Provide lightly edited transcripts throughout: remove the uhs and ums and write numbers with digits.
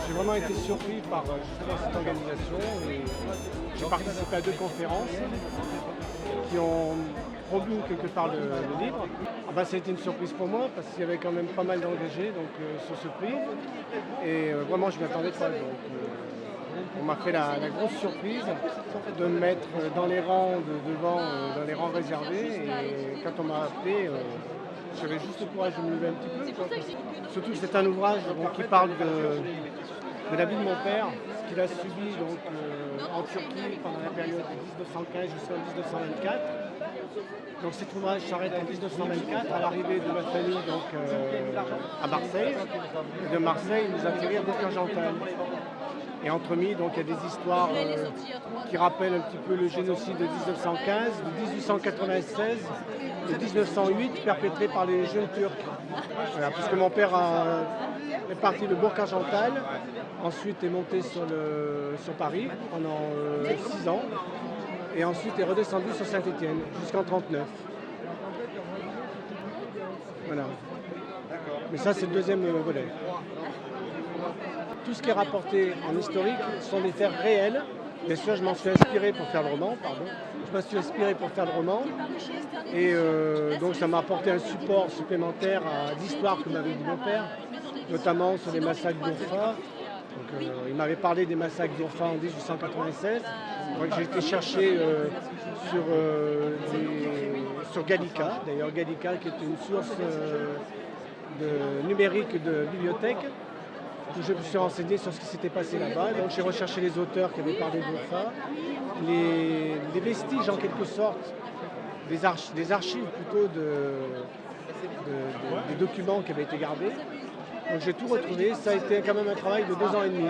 j'ai vraiment été surpris par justement cette organisation. Et j'ai participé à 2 conférences qui ont promu quelque part le livre. Ah bah, ça a été une surprise pour moi parce qu'il y avait quand même pas mal d'engagés sur ce prix. Et vraiment, je ne m'y attendais pas. On m'a fait la grosse surprise de me mettre dans les rangs devant, dans les rangs réservés. Et quand on m'a appelé, j'avais juste le courage de me lever un petit peu, quoi. Surtout que c'est un ouvrage qui parle de la vie de mon père, ce qu'il a subi en Turquie pendant la période de 1915 jusqu'en 1924. Donc cet ouvrage s'arrête en 1924 à l'arrivée de ma famille à Marseille. Et de Marseille, il nous atterrit à Bourg-Argental. Et entremis, il y a des histoires qui rappellent un petit peu le génocide de 1915, de 1896 et 1908 perpétré par les jeunes Turcs. Voilà, puisque mon père est parti de Bourg-Argental, ensuite est monté sur Paris pendant 6 ans, et ensuite est redescendu sur Saint-Étienne jusqu'en 1939. Voilà. Mais ça, c'est le deuxième volet. Tout ce qui est rapporté en historique sont des faits réels. Bien sûr, je m'en suis inspiré pour faire le roman, Je me suis inspiré pour faire le roman. Et donc, ça m'a apporté un support supplémentaire à l'histoire que m'avait dit mon père, notamment sur les massacres d'Urfa. Il m'avait parlé des massacres d'Urfa en 1896. Donc, j'ai été chercher sur Gallica, d'ailleurs Gallica qui est une source numérique de bibliothèque. Je me suis renseigné sur ce qui s'était passé là-bas. Donc j'ai recherché les auteurs qui avaient parlé d'Urfa, les vestiges en quelque sorte, des archives plutôt des documents qui avaient été gardés. Donc j'ai tout retrouvé. Ça a été quand même un travail de 2 ans et demi.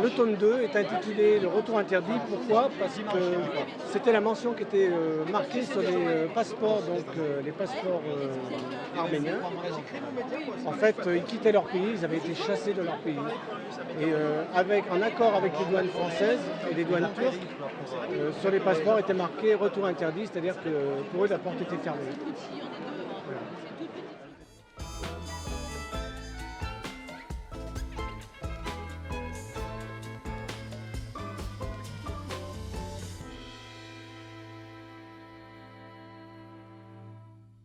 Le tome 2 est intitulé Le Retour interdit. Pourquoi? Parce que c'était la mention qui était marquée sur les passeports, les passeports arméniens. En fait, ils quittaient leur pays, ils avaient été chassés de leur pays. Et en accord avec les douanes françaises et les douanes turques, sur les passeports était marqué Retour interdit, c'est-à-dire que pour eux la porte était fermée.